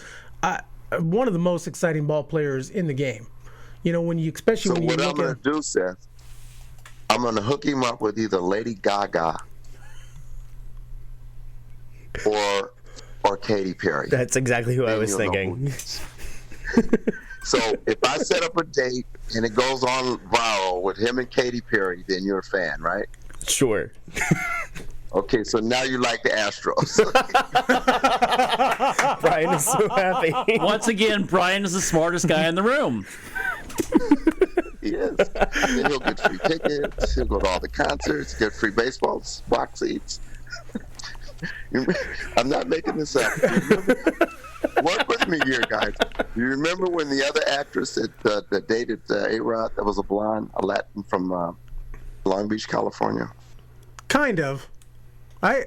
one of the most exciting ball players in the game. You know, especially So when you what I'm look going at to do, Seth, I'm going to hook him up with either Lady Gaga or Katy Perry. That's exactly who I Then was you'll know thinking. who it is. So if I set up a date and it goes on viral with him and Katy Perry, then you're a fan, right? Sure. Okay, so now you like the Astros. Brian is so happy. Once again, Brian is the smartest guy in the room. He is. Then he'll get free tickets. He'll go to all the concerts, get free baseball box seats. I'm not making this up. Work with me here, guys. You remember when the other actress that dated A-Rod, that was a blonde, a Latin from Long Beach, California? kind of. I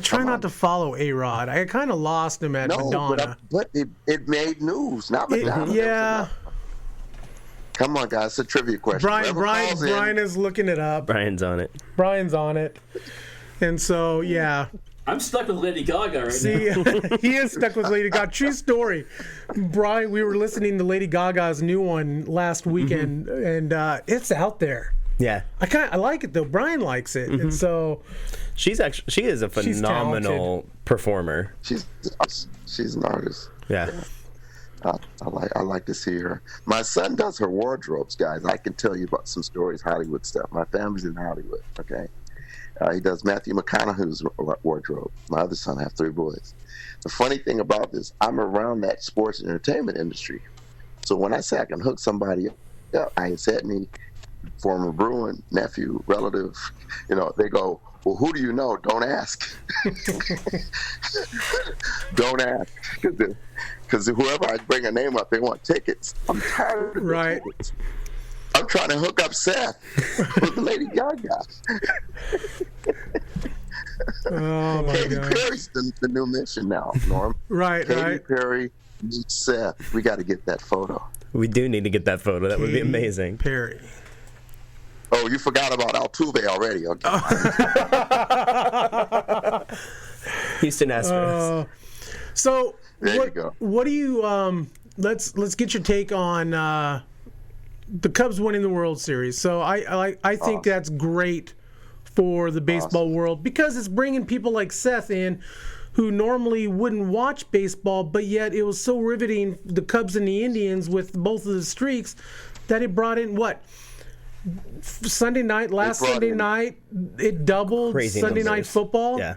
try not to follow A-Rod. I kind of lost him at Madonna. But it made news. Not Madonna. Yeah. Come on, guys. It's a trivia question. Whoever calls in- Brian is looking it up. Brian's on it. Brian's on it. And so, yeah. I'm stuck with Lady Gaga right See, he is stuck with Lady Gaga. True story. Brian, we were listening to Lady Gaga's new one last weekend, and it's out there. Yeah. I like it though. Brian likes it, and so She is a phenomenal performer. She's an artist. Yeah. I like to see her. My son does her wardrobes, guys. I can tell you about some stories, Hollywood stuff. My family's in Hollywood. Okay. He does Matthew McConaughey's wardrobe. My other son, I have 3 boys. The funny thing about this, I'm around that sports and entertainment industry. So when I say I can hook somebody up, I ain't said any former Bruin, nephew, relative, they go, well, who do you know? Don't ask. Don't ask. Because whoever I bring a name up, they want tickets. I'm tired of the tickets. I'm trying to hook up Seth with Lady Gaga. oh my Katy God. Perry's the new mission now, Norm. Katy Perry meets Seth. We got to get that photo. We do need to get that photo. That would be amazing. Perry. Oh, you forgot about Altuve already. Okay. Houston Astros. So There you go. what do you let's get your take on the Cubs winning the World Series. So I think that's great for the baseball world because it's bringing people like Seth in who normally wouldn't watch baseball, but yet it was so riveting, the Cubs and the Indians with both of the streaks, that it brought in what? Sunday night, Sunday night, it doubled Crazy Sunday numbers. Night Football. Yeah.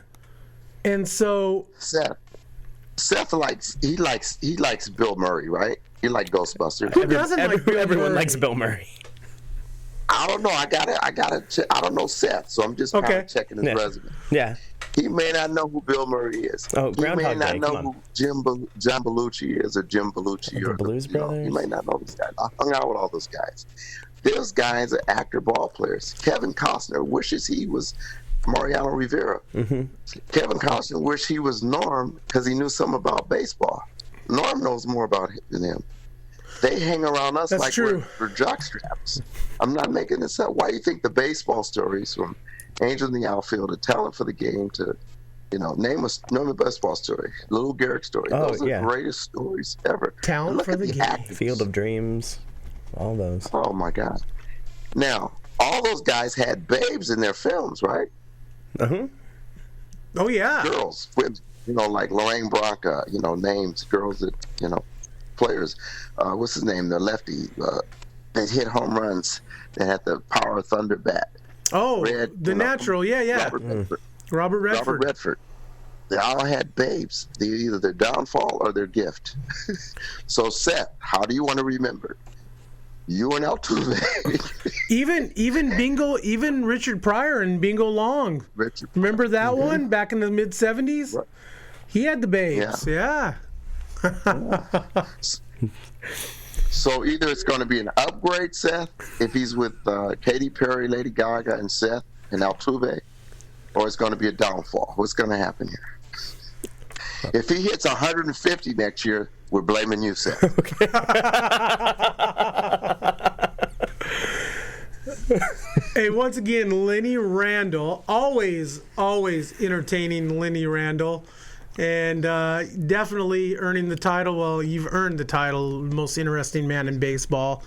And so Seth likes Bill Murray, right? He likes Ghostbusters. who doesn't like Bill Everyone Murray? likes Bill Murray. I don't know. I don't know Seth, so I'm just kind of checking his resume. Yeah. He may not know who Bill Murray is. Oh, he may Groundhog not Day, know come on. who John Belushi is, or Jim Belushi, The or Blues Brothers? He may not know these guys. I hung out with all those guys. Those guys are actor ball players. Kevin Costner wishes he was Mariano Rivera. Mm-hmm. Kevin Costner wished he was Norm because he knew something about baseball. Norm knows more about it than him. They hang around us That's like true. we're jockstraps. I'm not making this up. Why do you think the baseball stories from Angel in the Outfield, a talent for the game, to name a baseball story, Little Garrett story. Oh, Those are the greatest stories ever. Talent Look for at the game. actors. Field of Dreams, all those. Oh my God! Now all those guys had babes in their films, right? Uh-huh. Oh yeah. Girls with like Lorraine Bronca, names, girls that players. What's his name? The lefty. That hit home runs. That had the power of thunder bat. Oh, Red, the natural. Yeah. Robert Redford. They all had babes. Either their downfall or their gift. So Seth, how do you want to remember? You and Altuve. even Bingo, even Richard Pryor and Bingo Long. Remember that one back in the mid '70s? Right. He had the babes. Yeah. So either it's going to be an upgrade, Seth, if he's with Katy Perry, Lady Gaga, and Seth and Altuve, or it's going to be a downfall. What's going to happen here? If he hits 150 next year, we're blaming you, Seth. Okay. Hey, once again, Lenny Randle, always entertaining Lenny Randle, and definitely earning the title. Well, you've earned the title, most interesting man in baseball.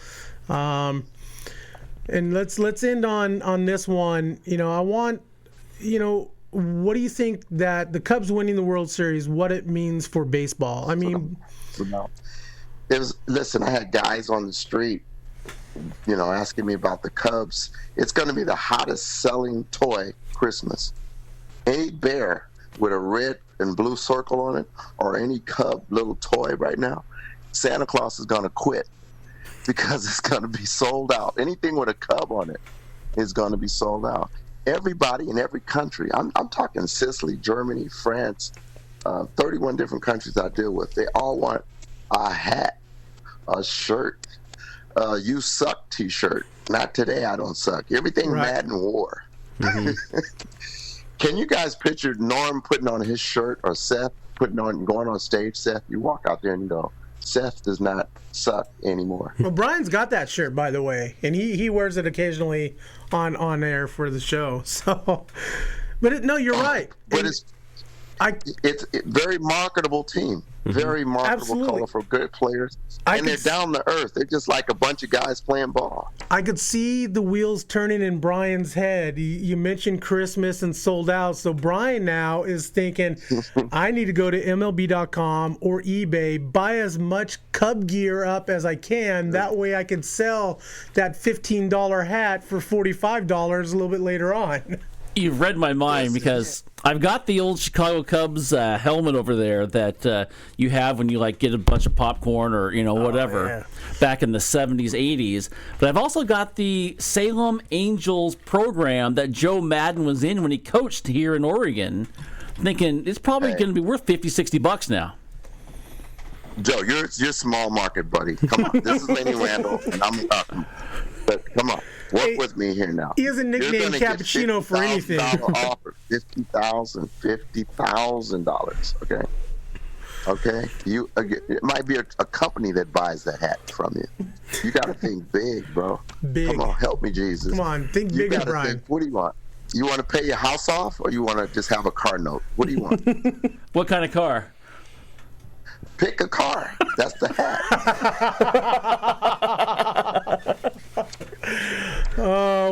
And let's end on this one. I want, what do you think that the Cubs winning the World Series, what it means for baseball? I mean, listen, I had guys on the street, asking me about the Cubs. It's going to be the hottest selling toy Christmas. Any bear with a red and blue circle on it, or any Cub little toy right now, Santa Claus is going to quit because it's going to be sold out. Anything with a Cub on it is going to be sold out. Everybody in every country, I'm talking Sicily, Germany, France, 31 different countries I deal with, they all want a hat, a shirt, you suck t-shirt. Not today, I don't suck. Everything right. Madden wore. Mm-hmm. Can you guys picture Norm putting on his shirt, or Seth going on stage? Seth, you walk out there and you go, Seth does not suck anymore. Well, Brian's got that shirt, by the way, and he wears it occasionally on air for the show. So, but no, you're right. But it's a very marketable team. Very marketable, Absolutely. colorful, good players. And they're down to earth. They're just like a bunch of guys playing ball. I could see the wheels turning in Brian's head. You mentioned Christmas and sold out. So Brian now is thinking, I need to go to MLB.com or eBay, buy as much Cub gear up as I can. That way I can sell that $15 hat for $45 a little bit later on. You've read my mind because I've got the old Chicago Cubs helmet over there that you have when you get a bunch of popcorn or whatever back in the 70s, 80s. But I've also got the Salem Angels program that Joe Madden was in when he coached here in Oregon, thinking it's probably going to be worth $50-$60 now. Joe, you're small market, buddy. Come on, this is Lenny Randle, and I'm but come on. Work with me here now. He has a nickname Cappuccino for anything. Offer $50,000. Okay. It might be a company that buys the hat from you. You got to think big, bro. Big. Come on, help me, Jesus. Come on, think bigger, Brian. Think, what do you want? You want to pay your house off, or you want to just have a car note? What do you want? What kind of car? Pick a car. That's the hat.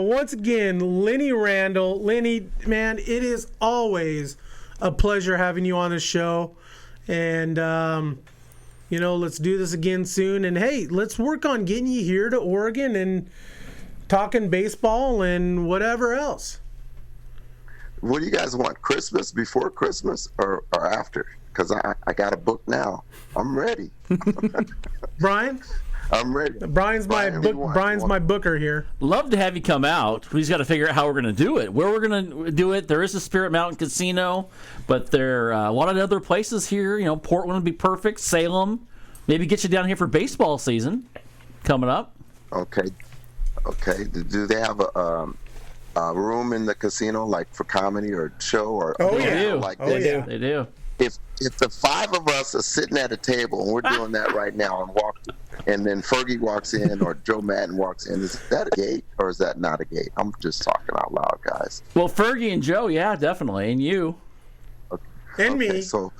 once again, Lenny Randle. Lenny, man, it is always a pleasure having you on the show. And, let's do this again soon. And, hey, let's work on getting you here to Oregon and talking baseball and whatever else. What do you guys want, Christmas, before Christmas, or after? Because I got a book now. I'm ready. Brian? I'm ready. Brian's my booker here. Love to have you come out. We just got to figure out how we're going to do it. Where we're going to do it. There is a Spirit Mountain Casino, but there are a lot of other places here. Portland would be perfect. Salem. Maybe get you down here for baseball season coming up. Okay. Do they have a room in the casino, like for comedy or show, or like this? They do. If the five of us are sitting at a table and we're doing that right now, and then Fergie walks in or Joe Madden walks in, is that a gate or is that not a gate? I'm just talking out loud, guys. Well, Fergie and Joe, yeah, definitely, and you, and me. So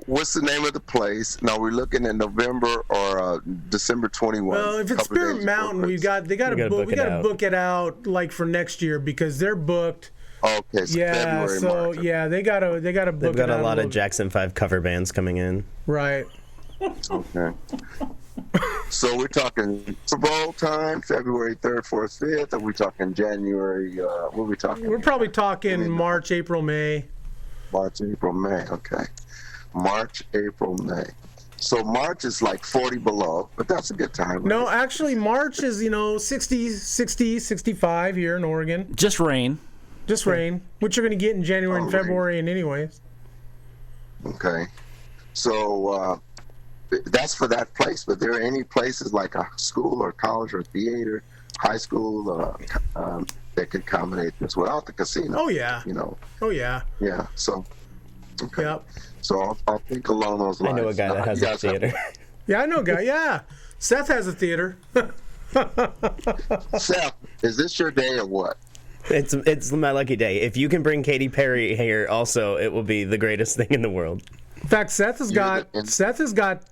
what's the name of the place? Now we're looking at November or December 21. Well, if it's Spirit Mountain, we got to book it out like for next year because they're booked. Okay, so February, March. They gotta book. They've got a lot of Jackson 5 cover bands coming in. Right. Okay. So we're talking Super Bowl time, February 3rd, 4th, 5th. Are we talking January? What are we talking? We're probably talking March, April, May. March, April, May. Okay. March, April, May. So March is like 40 below, but that's a good time. Right? No, actually, March is 60, 65 here in Oregon. Just rain. Just rain, which you're going to get in January and February and anyways. Okay. So that's for that place, but there are any places like a school or college or theater, high school that can accommodate this without the casino? Oh, yeah. Oh, yeah. Yeah, so, okay. Yep. So I'll think along those lines. I know a guy that has a theater. Yeah, I know a guy, yeah. Seth has a theater. Seth, is this your day or what? It's my lucky day. If you can bring Katy Perry here, also, it will be the greatest thing in the world. In fact, Seth has got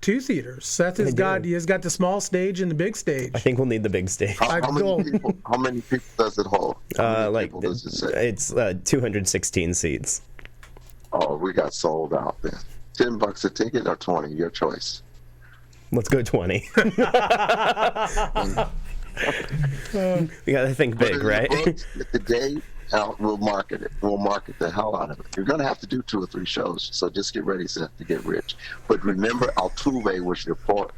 2 theaters. Seth has got the small stage and the big stage. I think we'll need the big stage. How many people does it hold? It's 216 seats. Oh, we got sold out then. $10 a ticket or 20, your choice. Let's go 20. We gotta think big, right? At the day, we'll market it. We'll market the hell out of it. You're gonna have to do 2 or 3 shows, so just get ready, Seth, to get rich. But remember, Altuve was your point.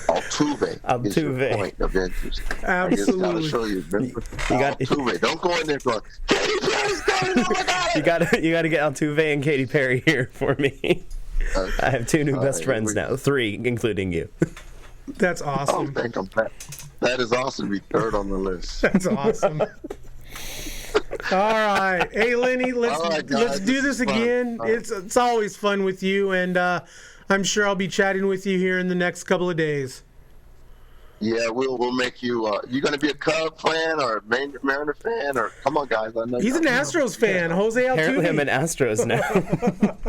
Altuve is your point of interest. Absolutely. I just gotta show you. Remember, Altuve. Don't go in there going, Katy Perry's coming. Oh my God! You gotta get Altuve and Katy Perry here for me. I have 2 new best friends now, 3 including you. That's awesome. That is awesome to be 3rd on the list. That's awesome. All right. Hey, Lenny, let's do this again. It's always fun with you, and I'm sure I'll be chatting with you here in the next couple of days. Yeah, we'll make you. You going to be a Cub fan or a Mariner fan? Or come on, guys. I know he's an Astros fan. Jose Altuve. Apparently, I'm an Astros now.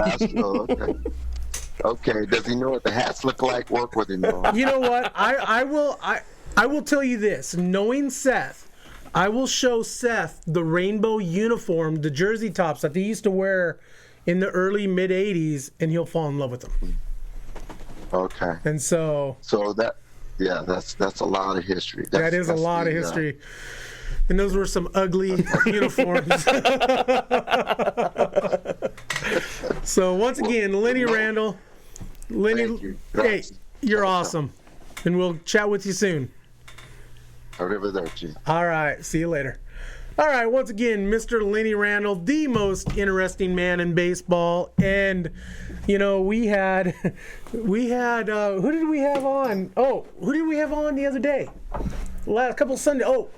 Astros, okay. Okay. Does he know what the hats look like? Work with him. You know what? I will tell you this. Knowing Seth, I will show Seth the rainbow uniform, the jersey tops that they used to wear in the early mid '80s, and he'll fall in love with them. Okay. And so that's a lot of history. That is a lot of history. And those were some ugly uniforms. So once again, Lenny Randle. Lenny, hey, you're awesome. And we'll chat with you soon. Arrivederci. All right. See you later. All right. Once again, Mr. Lenny Randle, the most interesting man in baseball. And, we had who did we have on? Oh, who did we have on the other day? Last couple Sunday. Oh,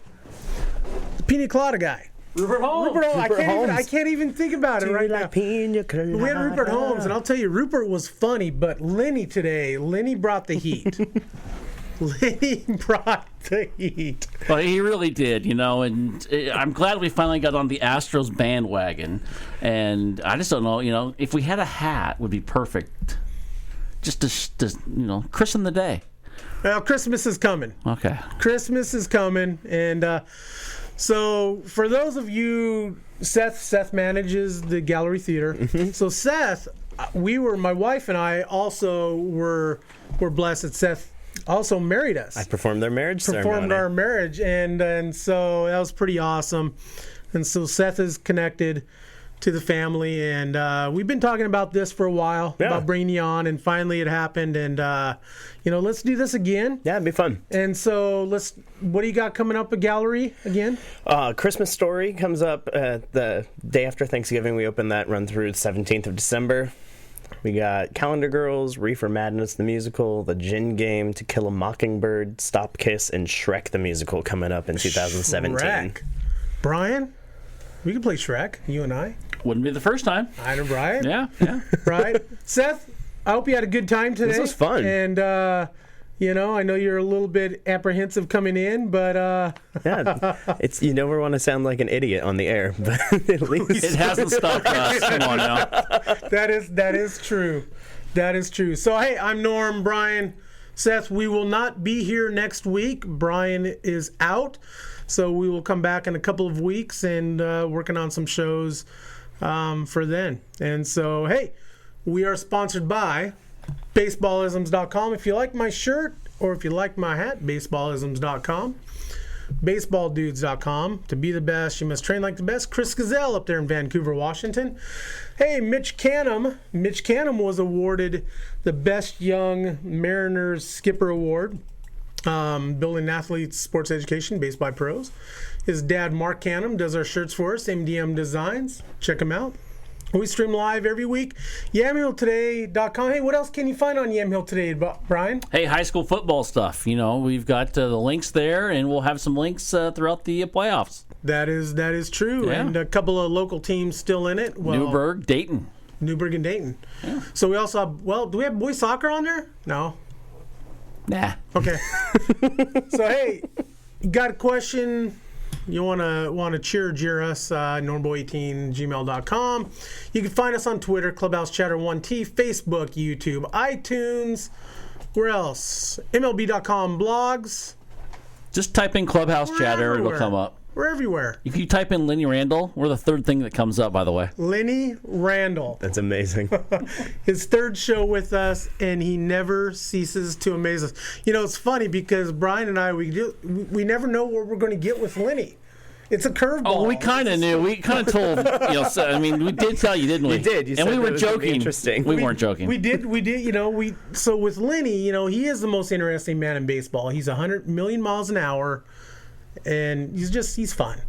the Pina Colada guy. Rupert Holmes. I can't even think about it right now. Pina Colada. We had Rupert Holmes, and I'll tell you, Rupert was funny, but Lenny brought the heat. Lenny brought the heat. Well, he really did, and I'm glad we finally got on the Astros bandwagon. And I just don't know, if we had a hat, would be perfect. Just to christen the day. Well, Christmas is coming. Okay. Christmas is coming, and So for those of you, Seth manages the Gallery Theater. Mm-hmm. So Seth, my wife and I also were blessed that Seth also married us. I performed their marriage ceremony. Performed our marriage, and so that was pretty awesome. And so Seth is connected to the family, and we've been talking about this for a while, about bringing you on, and finally it happened, and let's do this again. Yeah, it'd be fun. And so what do you got coming up at Gallery again? Christmas Story comes up the day after Thanksgiving. We open that, run through the 17th of December. We got Calendar Girls, Reefer Madness the musical, The Gin Game, To Kill a Mockingbird, Stop Kiss, and Shrek the musical coming up in 2017. Shrek. Brian, we can play Shrek, you and I. Wouldn't be the first time. I know, Brian. Yeah. Right. Seth, I hope you had a good time today. This was fun. And, I know you're a little bit apprehensive coming in, but... Yeah, you never want to sound like an idiot on the air, but at least... It hasn't stopped us. Come on now. That is true. That is true. So, hey, I'm Norm. Brian, Seth, we will not be here next week. Brian is out. So we will come back in a couple of weeks and working on some shows for then. And so, hey, we are sponsored by baseballisms.com. If you like my shirt or if you like my hat, baseballisms.com. Baseballdudes.com. To be the best, you must train like the best. Chris Gazelle up there in Vancouver, Washington. Hey, Mitch Canham. Mitch Canham was awarded the Best Young Mariners Skipper Award. Building Athletes Sports Education, based by pros. His dad, Mark Canham, does our shirts for us, MDM Designs. Check him out. We stream live every week. YamHillToday.com. Hey, what else can you find on Yamhill Today, Brian? Hey, high school football stuff. We've got the links there, and we'll have some links throughout the playoffs. That is true. Yeah. And a couple of local teams still in it. Well, Newburgh, Dayton. Newburgh and Dayton. Yeah. So we also have, do we have boys soccer on there? No. Nah. Okay. So, hey, you got a question? You want to jeer us, normboy18gmail.com. You can find us on Twitter, Clubhouse Chatter 1T, Facebook, YouTube, iTunes. Where else? MLB.com blogs. Just type in Clubhouse We're Chatter. everywhere. It'll come up. We're everywhere. If you type in Lenny Randle, we're the third thing that comes up, by the way. Lenny Randle. That's amazing. His third show with us, and he never ceases to amaze us. It's funny because Brian and I, we never know what we're going to get with Lenny. It's a curveball. Oh, we kind of knew. We kind of told. We did tell you, didn't we? You did. You and said we were it was gonna be joking. interesting. We weren't joking. We did. So with Lenny, he is the most interesting man in baseball. He's 100 million miles an hour, and he's fun.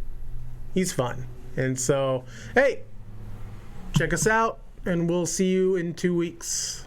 He's fun. And so, hey, check us out, and we'll see you in 2 weeks.